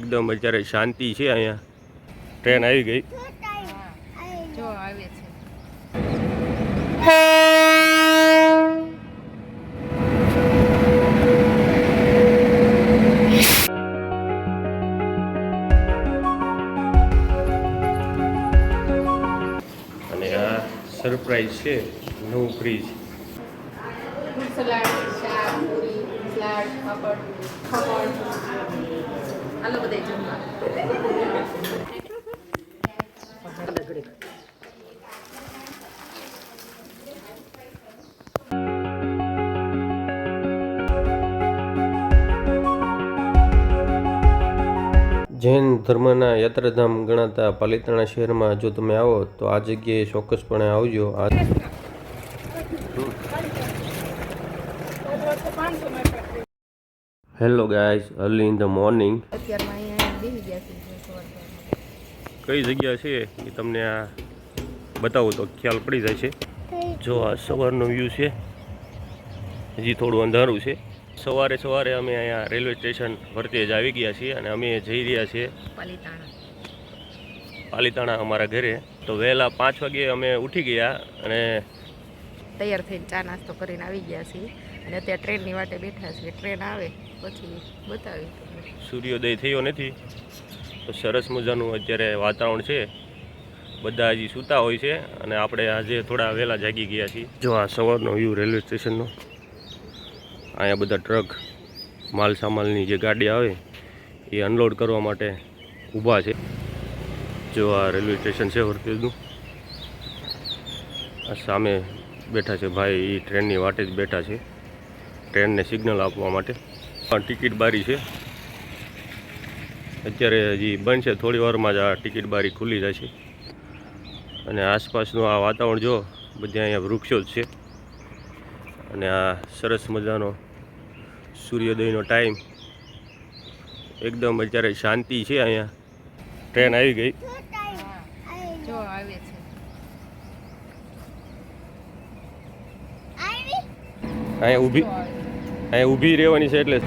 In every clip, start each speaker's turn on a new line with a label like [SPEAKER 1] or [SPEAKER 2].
[SPEAKER 1] એકદમ અત્યારે શાંતિ છે અહીંયા. ટ્રેન આવી ગઈ.
[SPEAKER 2] જો આવે છે.
[SPEAKER 1] અને આ સરપ્રાઈઝ છે નવું ફ્રીજ.
[SPEAKER 2] સલાડ, શાક, પૂરી, સલાડ, પાપડ, ખમણ. આલો બધે જમવા.
[SPEAKER 1] જૈન ધર્મના યાત્રાધામ ગણાતા પાલિતાણા શહેરમાં જો તમે આવો તો આ જગ્યાએ ચોક્કસપણે આવજો. Hello guys, early in the morning.
[SPEAKER 2] અત્યારમાં અહીંયા બેસી ગયા છે.
[SPEAKER 1] કઈ જગ્યા છે એ તમને આ બતાવું તો ખ્યાલ પડી જાય છે. જો આ સવારનો વ્યૂ છે. હજી થોડું અંધારું છે. સવારે અમે અહીંયા રેલવે સ્ટેશન ફરતે જ આવી ગયા છીએ અને અમે જઈ રહ્યા છીએ પાલિતાણા અમારા ઘરે. તો વહેલા 5 વાગે અમે ઉઠી ગયા અને
[SPEAKER 2] તૈયાર થઈને ચા નાસ્તો કરીને આવી ગયા છીએ અને અત્યારે ટ્રેનની વાટે બેઠા છીએ. ટ્રેન આવે પછી બતાવી.
[SPEAKER 1] સૂર્યોદય થયો નથી તો સરસ મજાનું અત્યારે વાતાવરણ છે. બધા હજી સૂતા હોય છે અને આપણે આજે થોડા વહેલા જાગી ગયા છીએ. જો આ સવારનો વ્યૂ રેલવે સ્ટેશનનો. અહીંયા બધા ટ્રક માલ સામાનની જે ગાડી આવે એ અનલોડ કરવા માટે ઊભા છે. જો આ રેલવે સ્ટેશન છે વર્તેજનું. આ સામે બેઠા છે ભાઈ, એ ટ્રેનની વાટે જ બેઠા છે ટ્રેનને સિગ્નલ આપવા માટે. પણ ટિકિટ બારી છે અત્યારે હજી બંધ છે. થોડી વારમાં જ આ ટિકિટ બારી ખુલી જાય છે. અને આસપાસનું આ વાતાવરણ જો, બધા અહીંયા વૃક્ષો જ છે અને આ સરસ મજાનો સૂર્યોદયનો ટાઈમ. એકદમ અત્યારે શાંતિ છે અહીંયા. ટ્રેન આવી ગઈ.
[SPEAKER 2] જો આવે છે.
[SPEAKER 1] અહીંયા ઊભી રહેવાની છે એટલે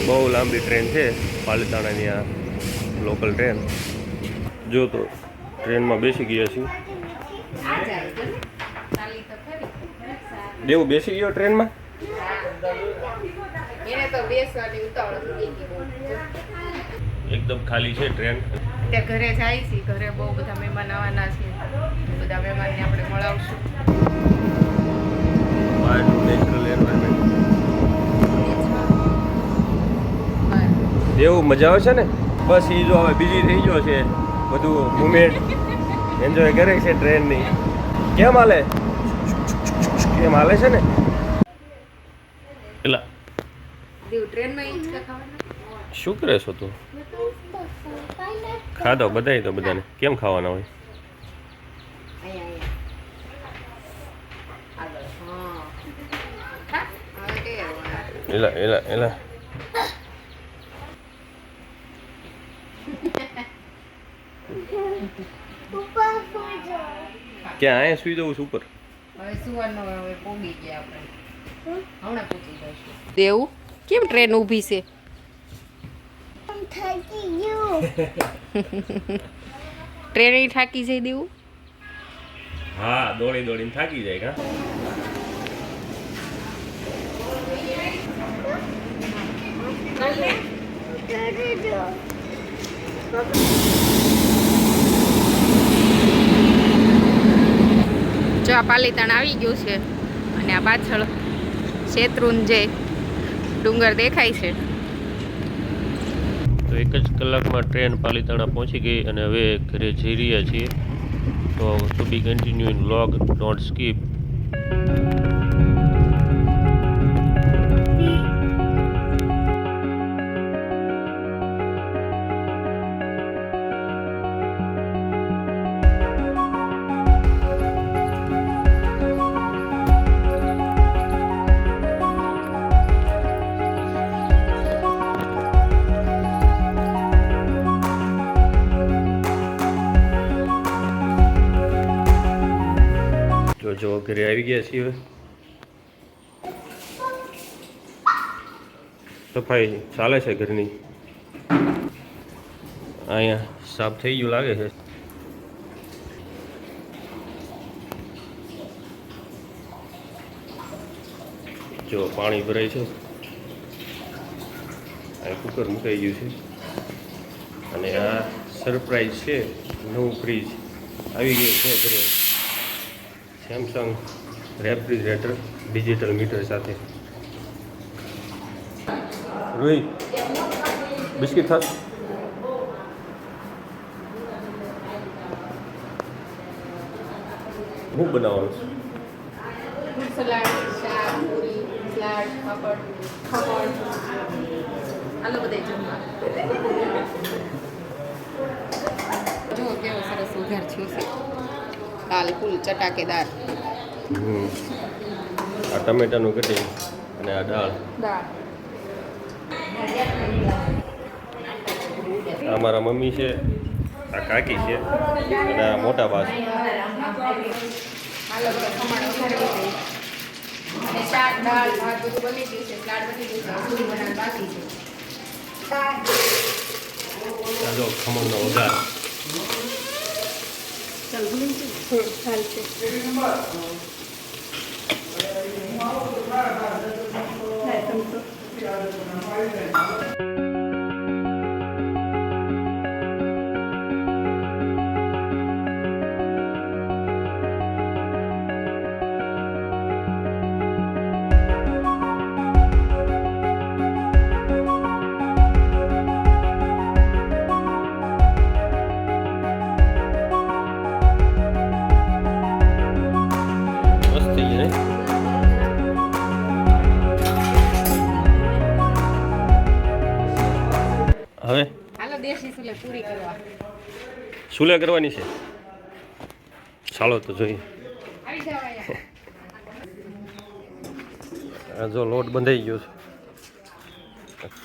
[SPEAKER 1] બહુ લાંબી ટ્રેન છે પાલિતાણાની આ લોકલ ટ્રેન. જો તો ટ્રેનમાં બેસી ગયા છીએ. દેવું બેસી ગયો ટ્રેનમાં.
[SPEAKER 2] એને તો બેસવાની ઉતાવળ થઈ ગઈ.
[SPEAKER 1] એકદમ ખાલી છે ટ્રેન.
[SPEAKER 2] ત્યાં ઘરે જાય છે. ઘરે બહુ બધા મહેમાન આવવાના છે. બધા મહેમાનને આપણે મળાવશું.
[SPEAKER 1] બહારનું નેચરલ એન્વાયરમેન્ટ. દેવું મજા આવે છે ને. બસ એ જો હવે બીજી થઈ ગયો છે. બધું મુમેન્ટ એન્જોય કરે છે ટ્રેનની. કેમ હાલે છે ને પેલા
[SPEAKER 2] દેવ ટ્રેનમાં ઈંચકા ખાવાના.
[SPEAKER 1] શું કરે છો તું? ખાધો બધાય તો બધાને. કેમ ખાવાના હોય? એલા ક્યાં અહીંયા સુઈ જવું છું ઉપર?
[SPEAKER 2] હવે સુવાનો હવે પોગી ગયા આપણે. હમણાં પૂછી જઈશું. દેવું કેમ ટ્રેન ઊભી છે? ટ્રેન થાકી જાય દેવું.
[SPEAKER 1] હા, દોડીને થાકી જાય. કા
[SPEAKER 2] જો આ પાલિતાણા આવી ગયું છે અને આ પાછળ શેત્રુંજય ડુંગર દેખાય છે.
[SPEAKER 1] તો 1 જ કલાકમાં ટ્રેન પાલિતાણા પહોંચી ગઈ અને હવે ઘરે જઈ રહ્યા છીએ. તો to be continue in vlog, don't skip. જો ઘરે આવી ગયા છીએ. સફાઈ ચાલે છે ઘરની. અહીંયા સાફ થઈ ગયું લાગે છે. જો પાણી ભરાય છે. આ કુકર મુકાઈ ગયું છે. અને આ સરપ્રાઈઝ છે, નવું ફ્રીજ આવી ગયું છે ઘરે. સેમસંગ રેફ્રિજરેટર ડિજિટલ મીટર સાથે. રોહિત બિસ્કિટ ખાસ. હું બનાવવાનું
[SPEAKER 2] સલાડ, શાક, પૂરી, સલાડ, પાપડ, ખમણ. આલો બધે જમવા. જો કેવો સરસ ઉઘાર થયો છે. દાલ ફૂલ ચટાકેદાર.
[SPEAKER 1] આ ટમેટાનું કટિંગ અને આ દાળ. આ મારા મમ્મી છે, આ કાકી છે અને આ મોટા બા છે.
[SPEAKER 2] હાલો તો ખમણ વઘારી દીધી. અને શાક, દાળ, ભાત બધું બની ગયું છે. સલાડ બની ગયું છે. પૂરી બનાવવાની બાકી છે.
[SPEAKER 1] આ જો ખમણનો વઘાર.
[SPEAKER 2] ચાલ ભૂલી ગયું. ચાલશે.
[SPEAKER 1] મસ્ત થઈ ગયું ને? હવે
[SPEAKER 2] હાલો દેશી સુલે પૂરી કરવા.
[SPEAKER 1] સુલે કરવાની છે. ચાલો તો જોઈએ.
[SPEAKER 2] આવી જાવ અહીંયા.
[SPEAKER 1] આ જો લોટ બંધાઈ ગયો છે.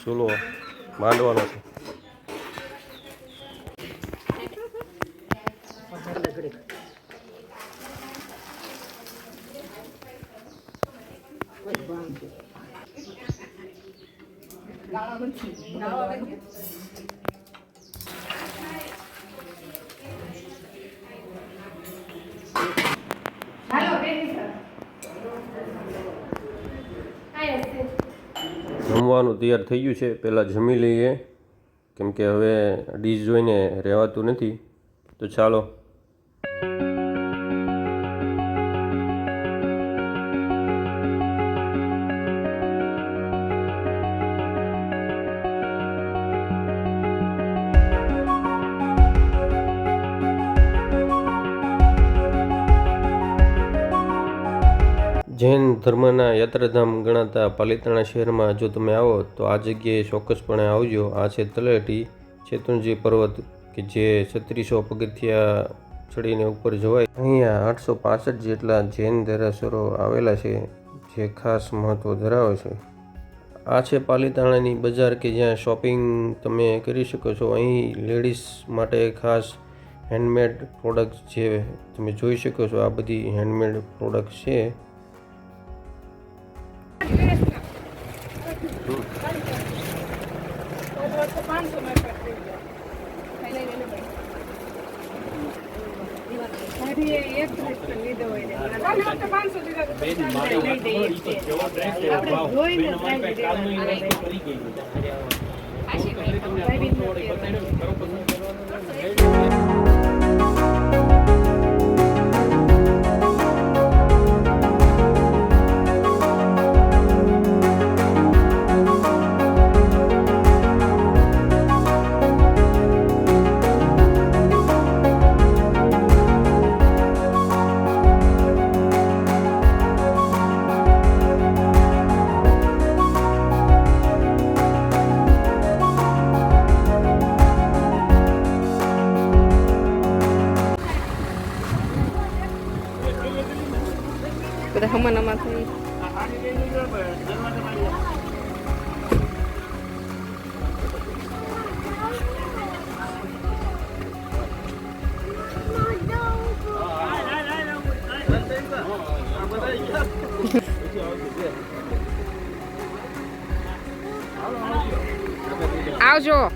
[SPEAKER 1] ચૂલો માંડવાનો છે. જમવાનું તૈયાર થઈ ગયું છે. પહેલાં જમી લઈએ, કેમ કે હવે ડીશ જોઈને રહેવાતું નથી. તો ચાલો. જૈન ધર્મના યાત્રાધામ ગણાતા પાલિતાણા શહેરમાં જો તમે આવો તો આ જગ્યાએ ચોક્કસપણે આવજો. આ છે તળેટી શેત્રુંજી પર્વત, કે જે 3600 પગથિયા ચડીને ઉપર જવાય. અહીંયા 865 જેટલા જૈન દેરાસરો આવેલા છે, જે ખાસ મહત્ત્વ ધરાવે છે. આ છે પાલિતાણાની બજાર, કે જ્યાં શોપિંગ તમે કરી શકો છો. અહીં લેડીઝ માટે ખાસ હેન્ડમેડ પ્રોડક્ટ્સ જે તમે જોઈ શકો છો, આ બધી હેન્ડમેડ પ્રોડક્ટ્સ છે.
[SPEAKER 2] બધા હમણાં થઈ. આવજો.